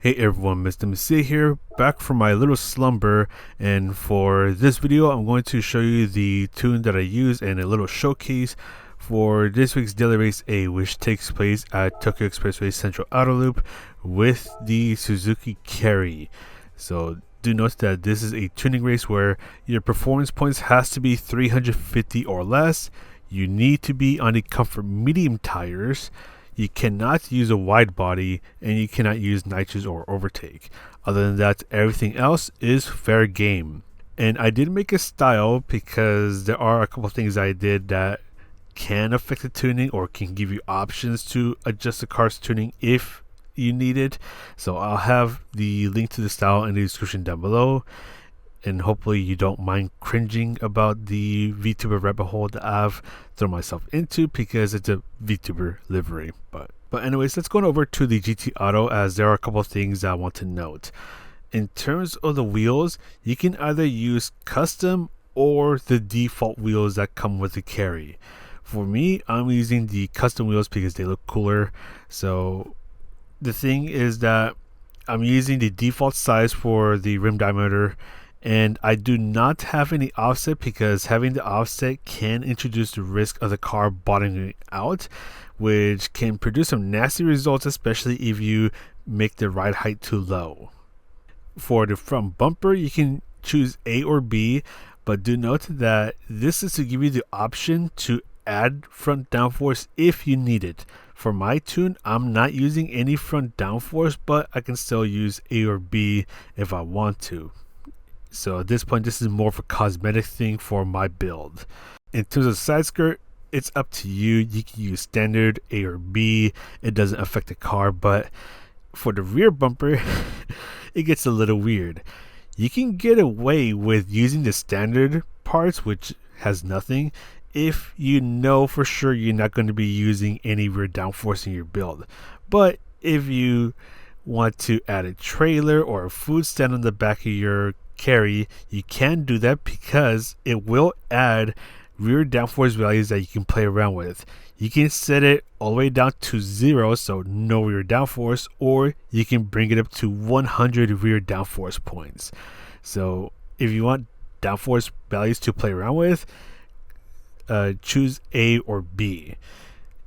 Hey everyone, Mr. Messiah here, back from my little slumber, and for this video I'm going to show you the tune that I use and a little showcase for this week's daily race A, which takes place at Tokyo Expressway Central Outer Loop with the Suzuki Carry. So do note that this is a tuning race where your performance points has to be 350 or less. You need to be on the comfort medium tires. You cannot use a wide body, and you cannot use nitrous or overtake. Other than that, everything else is fair game. And I did make a style because there are a couple of things I did that can affect the tuning or can give you options to adjust the car's tuning if you need it. So I'll have the link to the style in the description down below. And hopefully you don't mind cringing about the VTuber rabbit hole that I've thrown myself into because it's a VTuber livery. But anyways, let's go over to the GT Auto, as there are a couple of things that I want to note. In terms of the wheels, you can either use custom or the default wheels that come with the carry. For me, I'm using the custom wheels because they look cooler. So the thing is that I'm using the default size for the rim diameter, and I do not have any offset because having the offset can introduce the risk of the car bottoming out, which can produce some nasty results, especially if you make the ride height too low. For the front bumper, you can choose A or B, but do note that this is to give you the option to add front downforce if you need it. For my tune, I'm not using any front downforce, but I can still use A or B if I want to. So at this point, this is more of a cosmetic thing for my build. In terms of side skirt, it's up to you. You can use standard A or B. It doesn't affect the car. But for the rear bumper, it gets a little weird. You can get away with using the standard parts, which has nothing, if you know for sure you're not going to be using any rear downforce in your build. But if you want to add a trailer or a food stand on the back of your carry, you can do that because it will add rear downforce values that you can play around with. You can set it all the way down to 0, so no rear downforce, or you can bring it up to 100 rear downforce points. So if you want downforce values to play around with, choose A or B.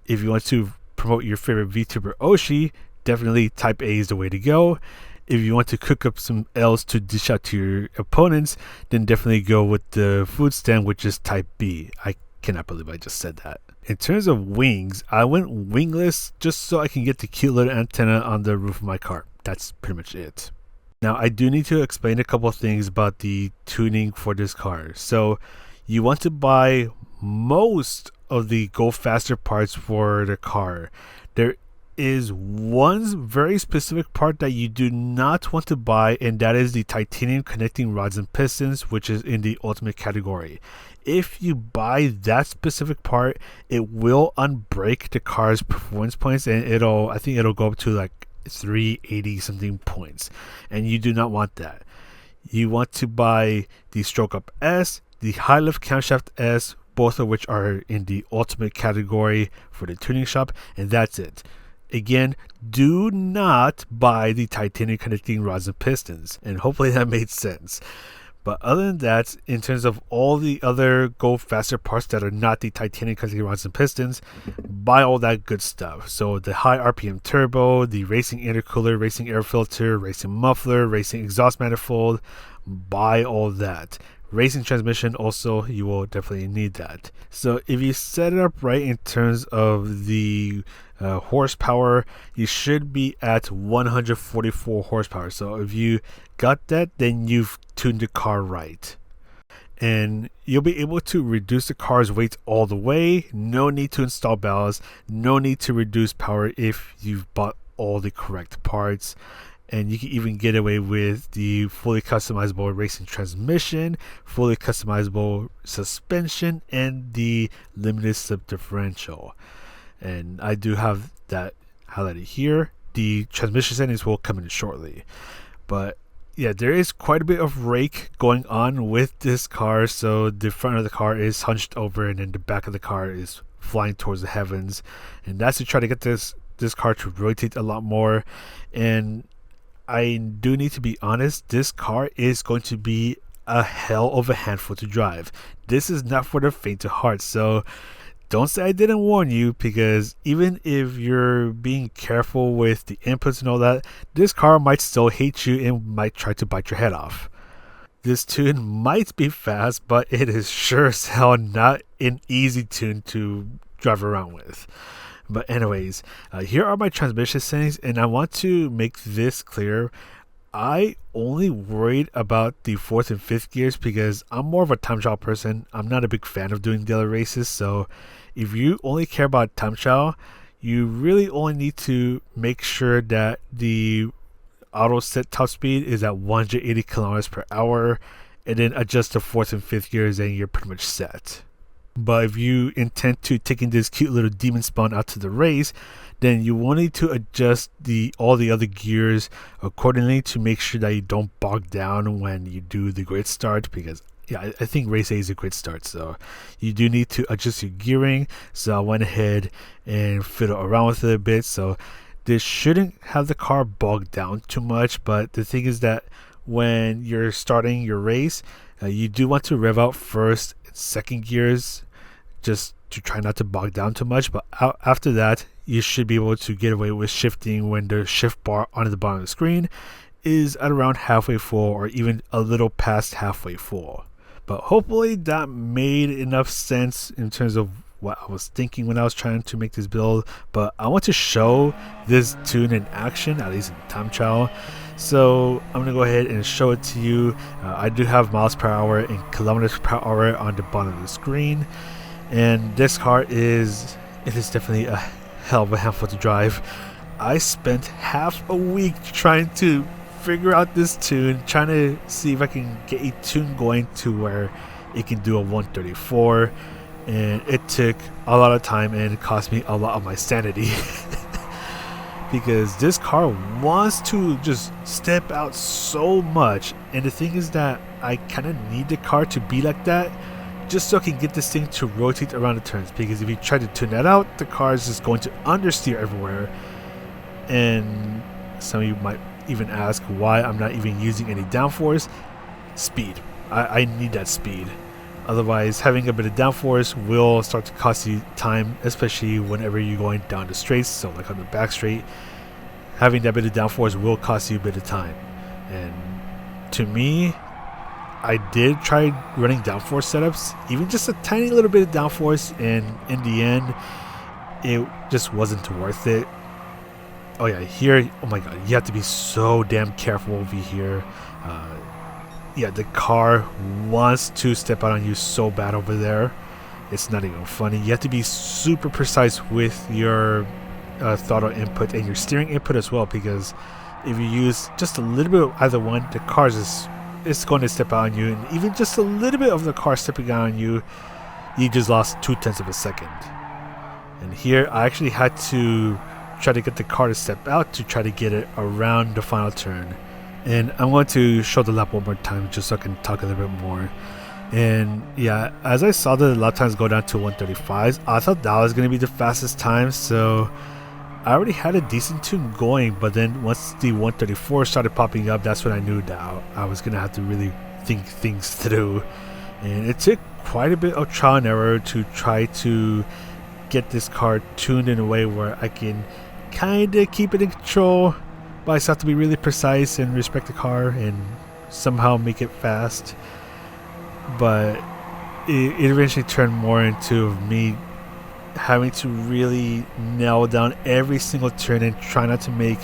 If you want to promote your favorite VTuber Oshi, definitely type A is the way to go. If you want to cook up some L's to dish out to your opponents, then definitely go with the food stand, which is type B. I cannot believe I just said that. In terms of wings, I went wingless just so I can get the cute little antenna on the roof of my car. That's pretty much it. Now, I do need to explain a couple of things about the tuning for this car. So you want to buy most of the go faster parts for the car. There is one very specific part that you do not want to buy, and that is the titanium connecting rods and pistons, which is in the ultimate category. If you buy that specific part, it will unbreak the car's performance points, and I think it'll go up to like 380 something points, and you do not want that. You want to buy the stroke up S, the high lift camshaft S, both of which are in the ultimate category for the tuning shop, and that's it. Again, do not buy the titanium connecting rods and pistons, and hopefully that made sense. But other than that, in terms of all the other go faster parts that are not the titanium connecting rods and pistons, buy all that good stuff. So the high RPM turbo, the racing intercooler, racing air filter, racing muffler, racing exhaust manifold, buy all that. Racing transmission also, you will definitely need that. So if you set it up right in terms of the horsepower, you should be at 144 horsepower. So if you got that, then you've tuned the car right. And you'll be able to reduce the car's weight all the way. No need to install ballast. No need to reduce power if you've bought all the correct parts. And you can even get away with the fully customizable racing transmission, fully customizable suspension, and the limited slip differential. And I do have that highlighted here. The transmission settings will come in shortly. But yeah, there is quite a bit of rake going on with this car. So the front of the car is hunched over, and then the back of the car is flying towards the heavens. And that's to try to get this car to rotate a lot more. And I do need to be honest, this car is going to be a hell of a handful to drive. This is not for the faint of heart, so don't say I didn't warn you, because even if you're being careful with the inputs and all that, this car might still hate you and might try to bite your head off. This tune might be fast, but it is sure as hell not an easy tune to drive around with. But anyways, here are my transmission settings, and I want to make this clear. I only worried about the 4th and 5th gears because I'm more of a time trial person. I'm not a big fan of doing daily races, so if you only care about time trial, you really only need to make sure that the auto set top speed is at 180 kilometers per hour, and then adjust the 4th and 5th gears, and you're pretty much set. But if you intend to taking this cute little demon spawn out to the race, then you will need to adjust all the other gears accordingly to make sure that you don't bog down when you do the grid start, because yeah, I think race A is a great start, so you do need to adjust your gearing. So I went ahead and fiddle around with it a bit, so this shouldn't have the car bogged down too much. But the thing is that when you're starting your race, you do want to rev out first and second gears just to try not to bog down too much. But after that, you should be able to get away with shifting when the shift bar on the bottom of the screen is at around halfway full, or even a little past halfway full. But hopefully that made enough sense in terms of what I was thinking when I was trying to make this build. But I want to show this tune in action, at least in time trial. So I'm gonna go ahead and show it to you. I do have miles per hour and kilometers per hour on the bottom of the screen, and this car is definitely a hell of a handful to drive. I spent half a week trying to figure out this tune, trying to see if I can get a tune going to where it can do a 134, and it took a lot of time and it cost me a lot of my sanity because this car wants to just step out so much. And the thing is that I kind of need the car to be like that just so I can get this thing to rotate around the turns, because if you try to tune that out, the car is just going to understeer everywhere. And some of you might even ask why I'm not even using any downforce. Speed. I need that speed. Otherwise, having a bit of downforce will start to cost you time, especially whenever you're going down the straights. So like on the back straight, having that bit of downforce will cost you a bit of time. And to me, I did try running downforce setups, even just a tiny little bit of downforce, and in the end, it just wasn't worth it. Oh yeah, here, oh my god, you have to be so damn careful over here. Yeah, the car wants to step out on you so bad over there. It's not even funny. You have to be super precise with your throttle input and your steering input as well, because if you use just a little bit of either one, the car is going to step out on you, and even just a little bit of the car stepping out on you, you just lost 0.2 of a second. And here, I actually had to try to get the car to step out to try to get it around the final turn. And I'm going to show the lap one more time just so I can talk a little bit more. And yeah, as I saw the lap times go down to 135s, I thought that was going to be the fastest time, so I already had a decent tune going. But then once the 134 started popping up, that's when I knew that I was going to have to really think things through. And it took quite a bit of trial and error to try to get this car tuned in a way where I can kind of keep it in control, but I still have to be really precise and respect the car and somehow make it fast. But it eventually turned more into me having to really nail down every single turn and try not to make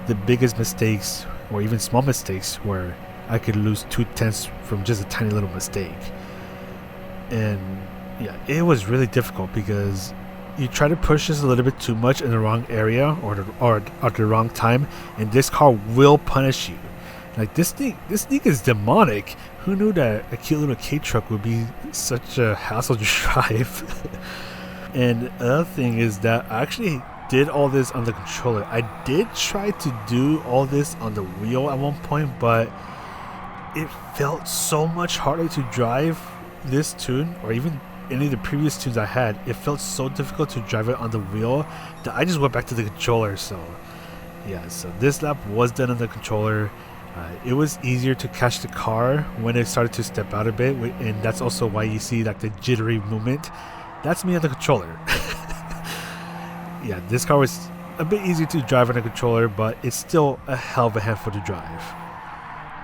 the biggest mistakes or even small mistakes where I could lose 0.2 from just a tiny little mistake. And yeah, it was really difficult because you try to push this a little bit too much in the wrong area or at the wrong time, and this car will punish you. Like this thing is demonic. Who knew that a cute little K-truck would be such a hassle to drive? And the other thing is that I actually did all this on the controller. I did try to do all this on the wheel at one point, but it felt so much harder to drive this tune, or even any of the previous tunes I had. It felt so difficult to drive it on the wheel that I just went back to the controller. So Yeah, so this lap was done on the controller. It was easier to catch the car when it started to step out a bit, and that's also why you see like the jittery movement. That's me on the controller. Yeah, this car was a bit easier to drive on the controller, but it's still a hell of a handful to drive.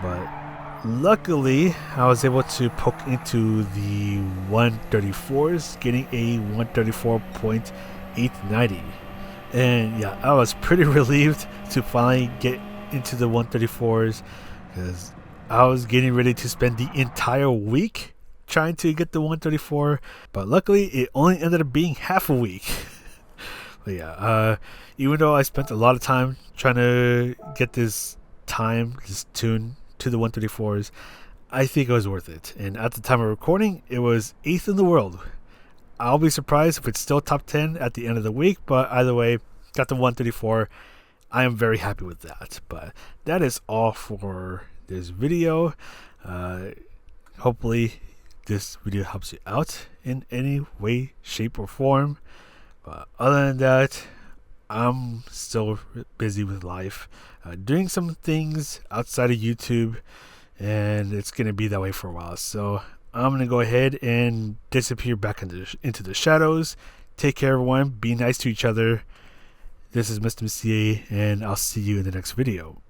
But luckily, I was able to poke into the 134s, getting a 134.890. And yeah, I was pretty relieved to finally get into the 134s, because I was getting ready to spend the entire week trying to get the 134, but luckily it only ended up being half a week. But yeah, even though I spent a lot of time trying to get this tune to the 134s, I think it was worth it. And at the time of recording, it was 8th in the world. I'll be surprised if it's still top 10 at the end of the week, but either way, got the 134. I am very happy with that. But that is all for this video. Hopefully this video helps you out in any way, shape, or form. But other than that, I'm still busy with life, doing some things outside of YouTube, and it's going to be that way for a while. So I'm going to go ahead and disappear back into the shadows. Take care, everyone. Be nice to each other. This is Mr. Messier, and I'll see you in the next video.